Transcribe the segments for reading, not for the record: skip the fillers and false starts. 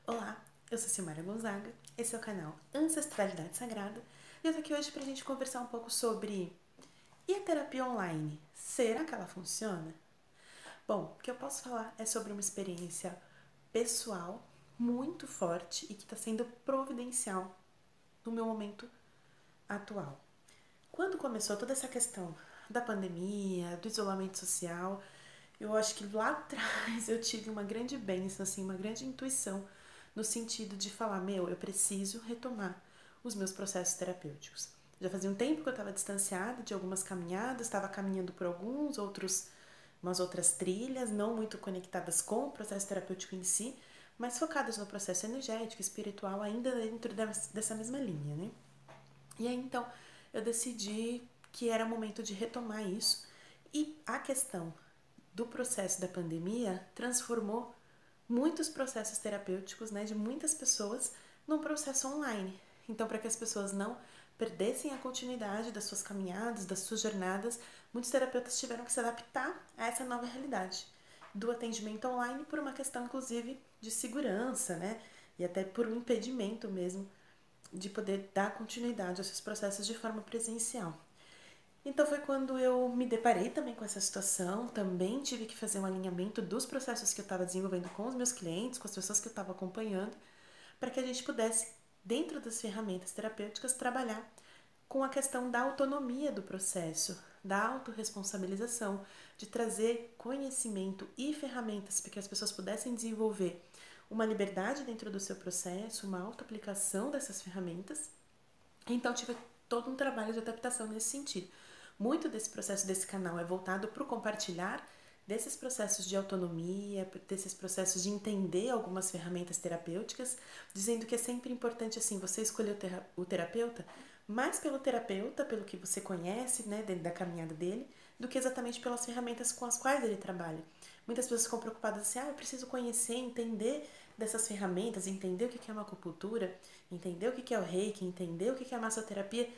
Olá, eu sou Silmara Gonzaga, esse é o canal Ancestralidade Sagrada e eu tô aqui hoje pra gente conversar um pouco sobre e a terapia online? Será que ela funciona? Bom, o que eu posso falar é sobre uma experiência pessoal muito forte e que está sendo providencial no meu momento atual. Quando começou toda essa questão da pandemia, do isolamento social, eu acho que lá atrás eu tive uma grande bênção, assim, uma grande intuição no sentido de falar, eu preciso retomar os meus processos terapêuticos. Já fazia um tempo que eu estava distanciada de algumas caminhadas, estava caminhando por umas outras trilhas, não muito conectadas com o processo terapêutico em si, mas focadas no processo energético, espiritual, ainda dentro dessa mesma linha, né? E aí então eu decidi que era momento de retomar isso e a questão do processo da pandemia transformou muitos processos terapêuticos, né, de muitas pessoas num processo online. Então, para que as pessoas não perdessem a continuidade das suas caminhadas, das suas jornadas, muitos terapeutas tiveram que se adaptar a essa nova realidade do atendimento online por uma questão, inclusive, de segurança, né, e até por um impedimento mesmo de poder dar continuidade aos seus processos de forma presencial. Então foi quando eu me deparei também com essa situação, também tive que fazer um alinhamento dos processos que eu estava desenvolvendo com os meus clientes, com as pessoas que eu estava acompanhando, para que a gente pudesse, dentro das ferramentas terapêuticas, trabalhar com a questão da autonomia do processo, da autorresponsabilização, de trazer conhecimento e ferramentas para que as pessoas pudessem desenvolver uma liberdade dentro do seu processo, uma auto-aplicação dessas ferramentas. Então tive todo um trabalho de adaptação nesse sentido. Muito desse processo desse canal é voltado para o compartilhar desses processos de autonomia, desses processos de entender algumas ferramentas terapêuticas, dizendo que é sempre importante assim você escolher o terapeuta mais pelo terapeuta, pelo que você conhece, né, dentro da caminhada dele, do que exatamente pelas ferramentas com as quais ele trabalha. Muitas pessoas ficam preocupadas assim, eu preciso conhecer, entender dessas ferramentas, entender o que é uma acupuntura, entender o que é o reiki, entender o que é a massoterapia,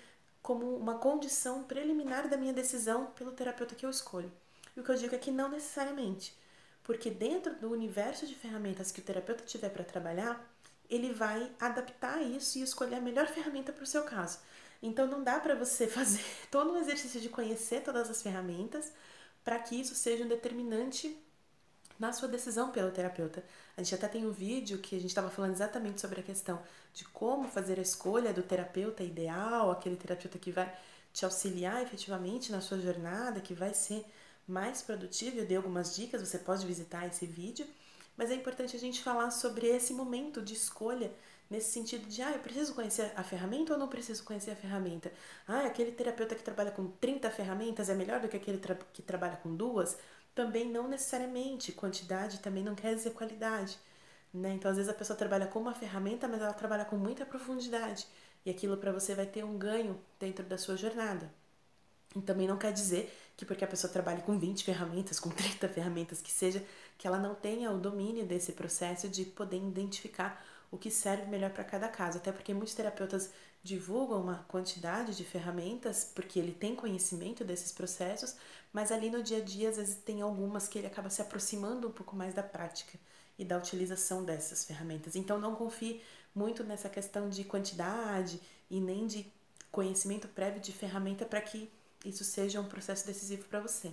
como uma condição preliminar da minha decisão pelo terapeuta que eu escolho. E o que eu digo é que não necessariamente, porque dentro do universo de ferramentas que o terapeuta tiver para trabalhar, ele vai adaptar isso e escolher a melhor ferramenta para o seu caso. Então não dá para você fazer todo um exercício de conhecer todas as ferramentas para que isso seja um determinante na sua decisão pelo terapeuta. A gente até tem um vídeo que a gente estava falando exatamente sobre a questão de como fazer a escolha do terapeuta ideal, aquele terapeuta que vai te auxiliar efetivamente na sua jornada, que vai ser mais produtivo. Eu dei algumas dicas, você pode visitar esse vídeo, mas é importante a gente falar sobre esse momento de escolha, nesse sentido de, eu preciso conhecer a ferramenta ou não preciso conhecer a ferramenta? Aquele terapeuta que trabalha com 30 ferramentas é melhor do que aquele que trabalha com duas? Também não necessariamente. Quantidade também não quer dizer qualidade, né? Então, às vezes a pessoa trabalha com uma ferramenta, mas ela trabalha com muita profundidade. E aquilo para você vai ter um ganho dentro da sua jornada. E também não quer dizer que porque a pessoa trabalhe com 20 ferramentas, com 30 ferramentas que seja, que ela não tenha o domínio desse processo de poder identificar o que serve melhor para cada caso. Até porque muitos terapeutas divulgam uma quantidade de ferramentas porque ele tem conhecimento desses processos, mas ali no dia a dia às vezes tem algumas que ele acaba se aproximando um pouco mais da prática e da utilização dessas ferramentas. Então não confie muito nessa questão de quantidade e nem de conhecimento prévio de ferramenta para que isso seja um processo decisivo para você.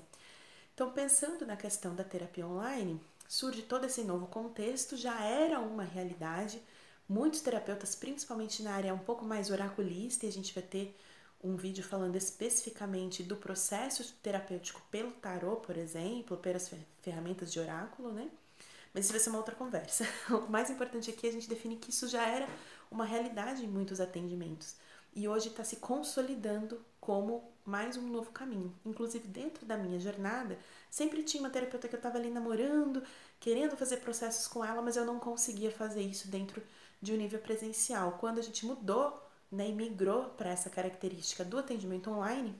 Então, pensando na questão da terapia online, surge todo esse novo contexto, já era uma realidade. Muitos terapeutas, principalmente na área um pouco mais oraculista, e a gente vai ter um vídeo falando especificamente do processo terapêutico pelo tarô, por exemplo, pelas ferramentas de oráculo, né? Mas isso vai ser uma outra conversa. O mais importante aqui é a gente definir que isso já era uma realidade em muitos atendimentos. E hoje está se consolidando como mais um novo caminho. Inclusive, dentro da minha jornada, sempre tinha uma terapeuta que eu estava ali namorando, querendo fazer processos com ela, mas eu não conseguia fazer isso dentro de um nível presencial. Quando a gente mudou, né, e migrou para essa característica do atendimento online,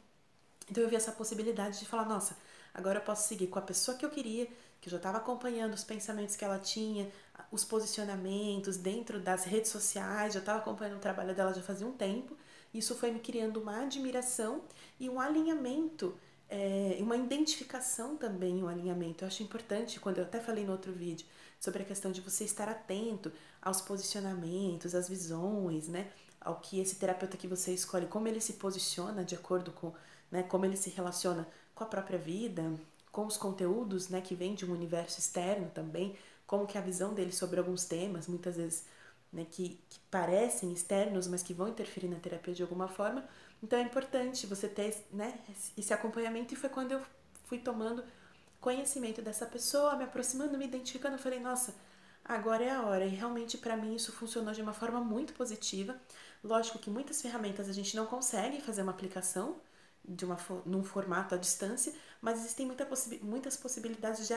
então eu vi essa possibilidade de falar, nossa, agora eu posso seguir com a pessoa que eu queria, que eu já estava acompanhando os pensamentos que ela tinha, os posicionamentos dentro das redes sociais, já estava acompanhando o trabalho dela já fazia um tempo. Isso foi me criando uma admiração e um alinhamento, uma identificação também, um alinhamento. Eu acho importante, quando eu até falei no outro vídeo, sobre a questão de você estar atento aos posicionamentos, às visões, né? Ao que esse terapeuta que você escolhe, como ele se posiciona de acordo com, né, como ele se relaciona com a própria vida, com os conteúdos, né, que vêm de um universo externo também, como que é a visão dele sobre alguns temas, muitas vezes, né, que parecem externos, mas que vão interferir na terapia de alguma forma. Então é importante você ter, né, esse acompanhamento, e foi quando eu fui tomando conhecimento dessa pessoa, me aproximando, me identificando, eu falei, nossa, agora é a hora. E realmente para mim isso funcionou de uma forma muito positiva. Lógico que muitas ferramentas a gente não consegue fazer uma aplicação num formato à distância, mas existem muitas possibilidades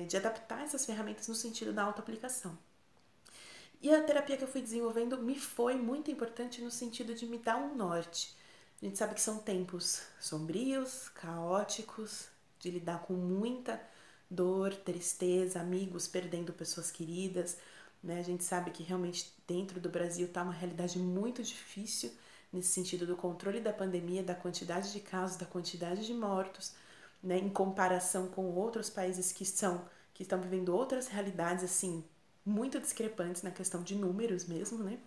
de adaptar essas ferramentas no sentido da autoaplicação. E a terapia que eu fui desenvolvendo me foi muito importante no sentido de me dar um norte. A gente sabe que são tempos sombrios, caóticos, de lidar com muita dor, tristeza, amigos perdendo pessoas queridas, né? A gente sabe que realmente dentro do Brasil está uma realidade muito difícil nesse sentido do controle da pandemia, da quantidade de casos, da quantidade de mortos, né? Em comparação com outros países que estão vivendo outras realidades assim muito discrepantes na questão de números mesmo, né?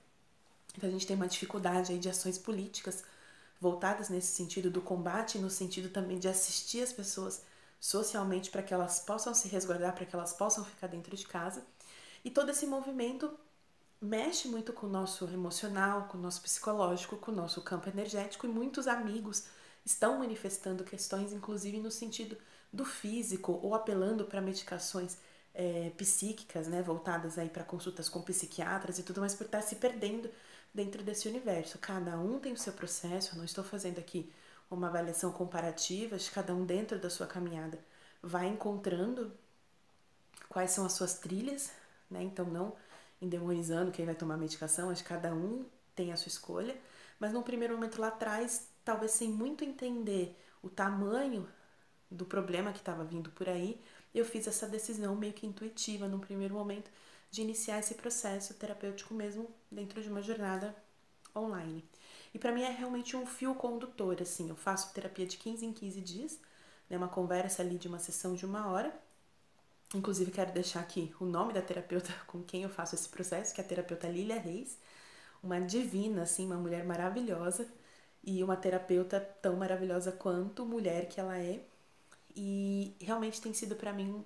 Então a gente tem uma dificuldade aí de ações políticas voltadas nesse sentido do combate, no sentido também de assistir as pessoas socialmente para que elas possam se resguardar, para que elas possam ficar dentro de casa. E todo esse movimento mexe muito com o nosso emocional, com o nosso psicológico, com o nosso campo energético, e muitos amigos estão manifestando questões, inclusive no sentido do físico, ou apelando para medicações psíquicas, né, voltadas aí para consultas com psiquiatras e tudo mais, por estar se perdendo dentro desse universo. Cada um tem o seu processo, eu não estou fazendo aqui uma avaliação comparativa, de cada um dentro da sua caminhada vai encontrando quais são as suas trilhas, né? Então não endemonizando quem vai tomar medicação, acho que cada um tem a sua escolha, mas num primeiro momento lá atrás, talvez sem muito entender o tamanho do problema que estava vindo por aí, eu fiz essa decisão meio que intuitiva num primeiro momento de iniciar esse processo terapêutico mesmo dentro de uma jornada online. E para mim é realmente um fio condutor, assim, eu faço terapia de 15 em 15 dias, né, uma conversa ali de uma sessão de 1 hora. Inclusive quero deixar aqui o nome da terapeuta com quem eu faço esse processo, que é a terapeuta Lília Reis, uma divina, assim, uma mulher maravilhosa e uma terapeuta tão maravilhosa quanto mulher que ela é. E realmente tem sido para mim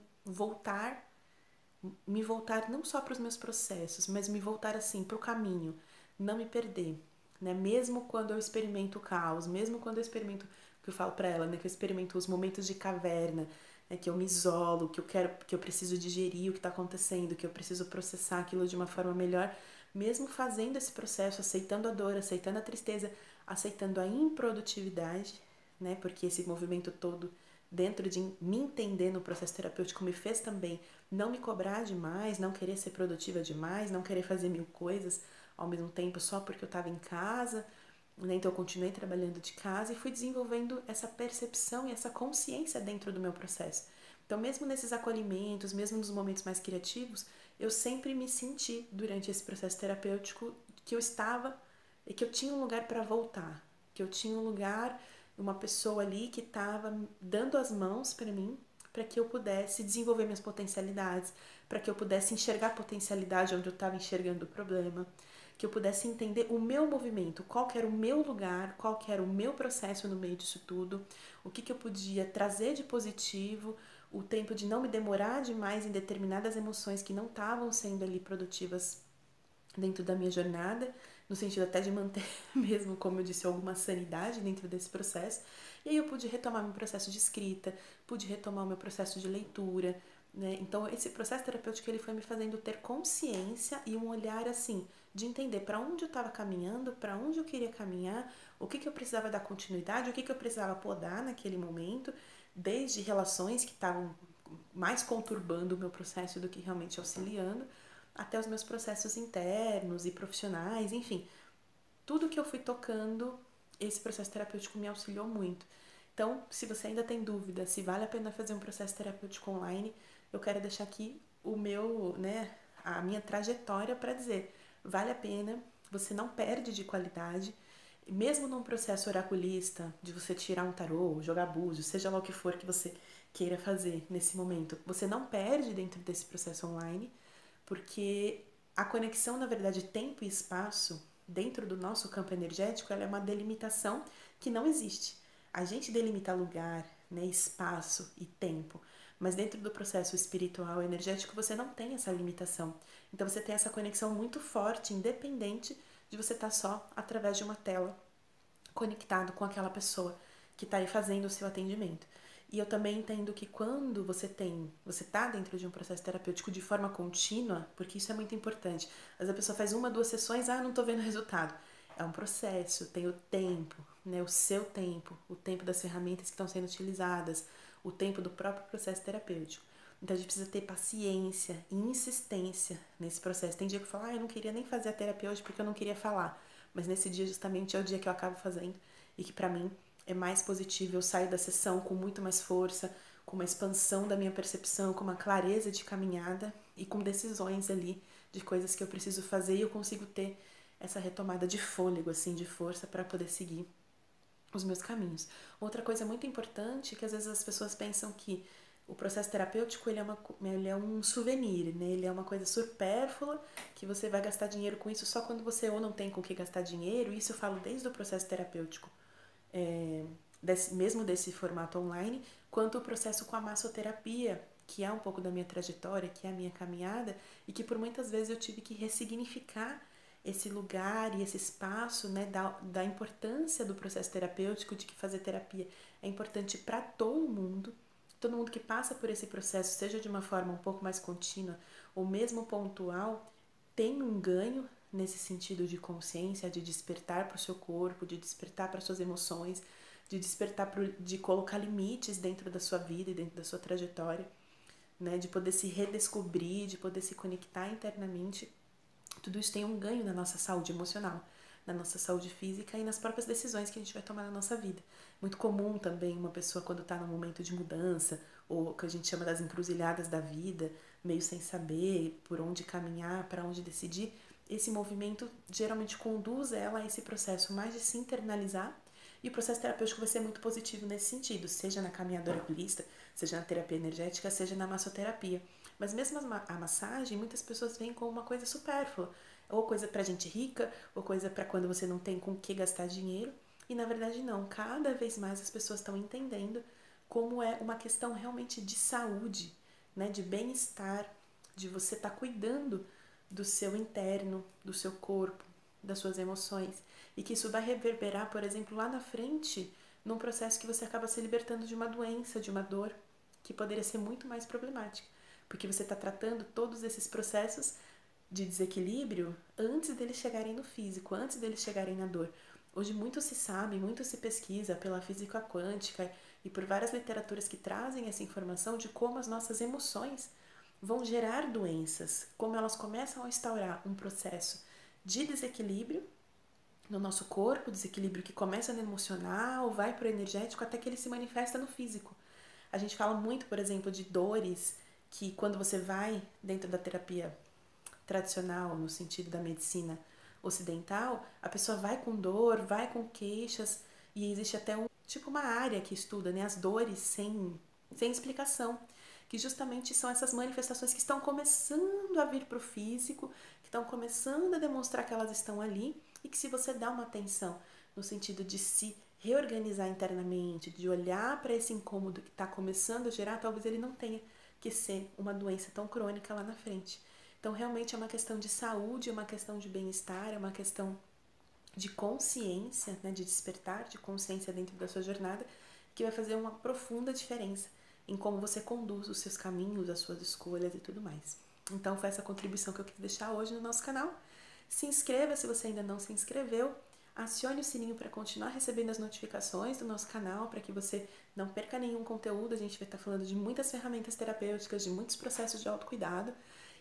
me voltar não só para os meus processos, mas me voltar assim para o caminho, não me perder, né? Mesmo quando eu experimento o caos, mesmo quando eu experimento, que eu falo para ela, né, que eu experimento os momentos de caverna, né, que eu me isolo, que eu preciso digerir o que está acontecendo, que eu preciso processar aquilo de uma forma melhor, mesmo fazendo esse processo, aceitando a dor, aceitando a tristeza, aceitando a improdutividade, né? Porque esse movimento todo dentro de me entender no processo terapêutico me fez também não me cobrar demais, não querer ser produtiva demais, não querer fazer 1000 coisas ao mesmo tempo só porque eu estava em casa, né? Então eu continuei trabalhando de casa e fui desenvolvendo essa percepção e essa consciência dentro do meu processo. Então mesmo nesses acolhimentos, mesmo nos momentos mais criativos, eu sempre me senti durante esse processo terapêutico que eu estava e que eu tinha um lugar para voltar, que eu tinha um lugar, uma pessoa ali que estava dando as mãos para mim, para que eu pudesse desenvolver minhas potencialidades, para que eu pudesse enxergar a potencialidade onde eu estava enxergando o problema, que eu pudesse entender o meu movimento, qual que era o meu lugar, qual que era o meu processo no meio disso tudo, o que eu podia trazer de positivo, o tempo de não me demorar demais em determinadas emoções que não estavam sendo ali produtivas dentro da minha jornada, no sentido até de manter mesmo, como eu disse, alguma sanidade dentro desse processo. E aí eu pude retomar meu processo de escrita, pude retomar o meu processo de leitura, né? Então esse processo terapêutico ele foi me fazendo ter consciência e um olhar assim de entender para onde eu estava caminhando, para onde eu queria caminhar, o que eu precisava dar continuidade, o que eu precisava podar naquele momento, desde relações que estavam mais conturbando o meu processo do que realmente auxiliando, até os meus processos internos e profissionais, enfim, tudo que eu fui tocando, esse processo terapêutico me auxiliou muito. Então, se você ainda tem dúvida se vale a pena fazer um processo terapêutico online, eu quero deixar aqui o meu, né, a minha trajetória para dizer, vale a pena, você não perde de qualidade, mesmo num processo oraculista, de você tirar um tarô, jogar búzios, seja lá o que for que você queira fazer nesse momento, você não perde dentro desse processo online, porque a conexão, na verdade, tempo e espaço, dentro do nosso campo energético, ela é uma delimitação que não existe. A gente delimita lugar, né, espaço e tempo, mas dentro do processo espiritual energético você não tem essa limitação. Então você tem essa conexão muito forte, independente de você estar só através de uma tela conectado com aquela pessoa que está aí fazendo o seu atendimento. E eu também entendo que quando você está dentro de um processo terapêutico de forma contínua, porque isso é muito importante. Às vezes a pessoa faz 1, 2 sessões, não estou vendo resultado. É um processo, tem o tempo, né, o seu tempo, o tempo das ferramentas que estão sendo utilizadas, o tempo do próprio processo terapêutico. Então a gente precisa ter paciência e insistência nesse processo. Tem dia que eu falo, eu não queria nem fazer a terapia hoje porque eu não queria falar. Mas nesse dia justamente é o dia que eu acabo fazendo e que pra mim é mais positivo. Eu saio da sessão com muito mais força, com uma expansão da minha percepção, com uma clareza de caminhada e com decisões ali de coisas que eu preciso fazer e eu consigo ter essa retomada de fôlego, assim, de força para poder seguir os meus caminhos. Outra coisa muito importante é que às vezes as pessoas pensam que o processo terapêutico ele é um souvenir, né? Ele é uma coisa supérflua, que você vai gastar dinheiro com isso só quando você ou não tem com o que gastar dinheiro. Isso eu falo desde o processo terapêutico, mesmo desse formato online, quanto o processo com a massoterapia, que é um pouco da minha trajetória, que é a minha caminhada, e que por muitas vezes eu tive que ressignificar esse lugar e esse espaço, né, da importância do processo terapêutico, de que fazer terapia é importante para todo mundo que passa por esse processo, seja de uma forma um pouco mais contínua ou mesmo pontual, tem um ganho nesse sentido de consciência, de despertar para o seu corpo, de despertar para suas emoções, de despertar de colocar limites dentro da sua vida e dentro da sua trajetória, né, de poder se redescobrir, de poder se conectar internamente. Tudo isso tem um ganho na nossa saúde emocional, na nossa saúde física e nas próprias decisões que a gente vai tomar na nossa vida. Muito comum também uma pessoa quando está num momento de mudança, ou que a gente chama das encruzilhadas da vida, meio sem saber por onde caminhar, para onde decidir, esse movimento geralmente conduz ela a esse processo mais de se internalizar, e o processo terapêutico vai ser muito positivo nesse sentido, seja na caminhadora holística, seja na terapia energética, seja na massoterapia. Mas mesmo a massagem, muitas pessoas veem como uma coisa supérflua, ou coisa pra gente rica, ou coisa para quando você não tem com o que gastar dinheiro. E na verdade não, cada vez mais as pessoas estão entendendo como é uma questão realmente de saúde, né, de bem-estar, de você estar cuidando do seu interno, do seu corpo, das suas emoções, e que isso vai reverberar, por exemplo, lá na frente, num processo que você acaba se libertando de uma doença, de uma dor, que poderia ser muito mais problemática, porque você está tratando todos esses processos de desequilíbrio antes deles chegarem no físico, antes deles chegarem na dor. Hoje muito se sabe, muito se pesquisa pela física quântica e por várias literaturas que trazem essa informação de como as nossas emoções vão gerar doenças, como elas começam a instaurar um processo de desequilíbrio no nosso corpo, desequilíbrio que começa no emocional, vai para o energético até que ele se manifesta no físico. A gente fala muito, por exemplo, de dores que quando você vai dentro da terapia tradicional, no sentido da medicina ocidental, a pessoa vai com dor, vai com queixas, e existe até tipo uma área que estuda, né, as dores sem explicação, que justamente são essas manifestações que estão começando a vir para o físico, que estão começando a demonstrar que elas estão ali, e que se você dá uma atenção no sentido de se reorganizar internamente, de olhar para esse incômodo que está começando a gerar, talvez ele não tenha que ser uma doença tão crônica lá na frente. Então, realmente é uma questão de saúde, é uma questão de bem-estar, é uma questão de consciência, né, de despertar de consciência dentro da sua jornada, que vai fazer uma profunda diferença em como você conduz os seus caminhos, as suas escolhas e tudo mais. Então, foi essa contribuição que eu quis deixar hoje no nosso canal. Se inscreva se você ainda não se inscreveu. Acione o sininho para continuar recebendo as notificações do nosso canal, para que você não perca nenhum conteúdo. A gente vai estar falando de muitas ferramentas terapêuticas, de muitos processos de autocuidado.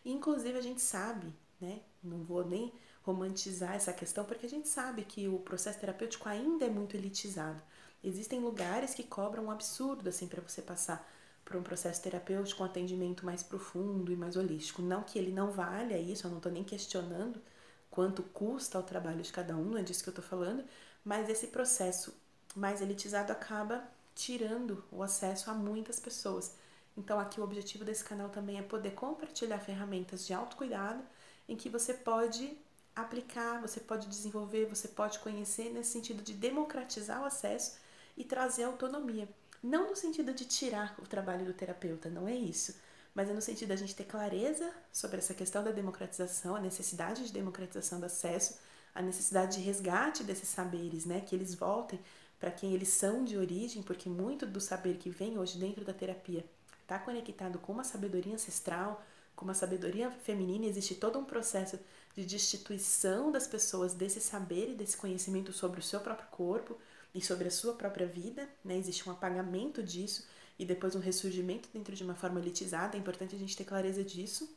E, inclusive, a gente sabe, né? Não vou nem romantizar essa questão, porque a gente sabe que o processo terapêutico ainda é muito elitizado. Existem lugares que cobram um absurdo, assim, para você passar por um processo terapêutico, um atendimento mais profundo e mais holístico. Não que ele não valha isso, eu não estou nem questionando quanto custa o trabalho de cada um, não é disso que eu estou falando, mas esse processo mais elitizado acaba tirando o acesso a muitas pessoas. Então aqui o objetivo desse canal também é poder compartilhar ferramentas de autocuidado em que você pode aplicar, você pode desenvolver, você pode conhecer nesse sentido de democratizar o acesso e trazer autonomia. Não no sentido de tirar o trabalho do terapeuta, não é isso, mas é no sentido da gente ter clareza sobre essa questão da democratização, a necessidade de democratização do acesso, a necessidade de resgate desses saberes, né, que eles voltem para quem eles são de origem, porque muito do saber que vem hoje dentro da terapia está conectado com uma sabedoria ancestral, com uma sabedoria feminina, existe todo um processo de destituição das pessoas desse saber e desse conhecimento sobre o seu próprio corpo e sobre a sua própria vida, né? Existe um apagamento disso e depois um ressurgimento dentro de uma forma elitizada, é importante a gente ter clareza disso,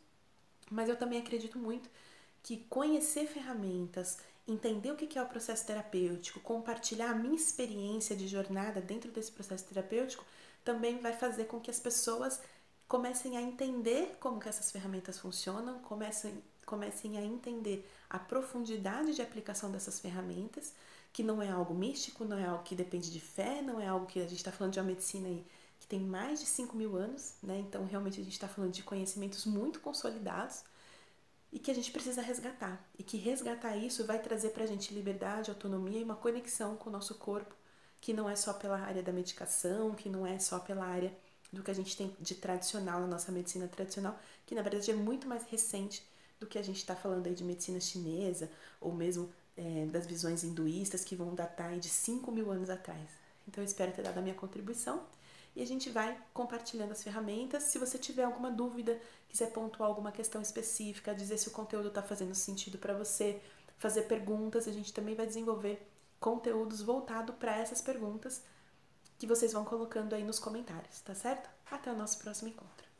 mas eu também acredito muito que conhecer ferramentas, entender o que é o processo terapêutico, compartilhar a minha experiência de jornada dentro desse processo terapêutico, também vai fazer com que as pessoas comecem a entender como que essas ferramentas funcionam, comecem a entender a profundidade de aplicação dessas ferramentas, que não é algo místico, não é algo que depende de fé, não é algo que a gente está falando de uma medicina aí que tem mais de 5.000 anos, né? Então realmente a gente está falando de conhecimentos muito consolidados e que a gente precisa resgatar. E que resgatar isso vai trazer pra gente liberdade, autonomia e uma conexão com o nosso corpo, que não é só pela área da medicação, que não é só pela área do que a gente tem de tradicional na nossa medicina tradicional, que na verdade é muito mais recente do que a gente está falando aí de medicina chinesa, ou mesmo das visões hinduístas que vão datar aí de 5.000 anos atrás. Então eu espero ter dado a minha contribuição e a gente vai compartilhando as ferramentas. Se você tiver alguma dúvida, quiser pontuar alguma questão específica, dizer se o conteúdo está fazendo sentido para você, fazer perguntas, a gente também vai desenvolver conteúdos voltados para essas perguntas que vocês vão colocando aí nos comentários, tá certo? Até o nosso próximo encontro.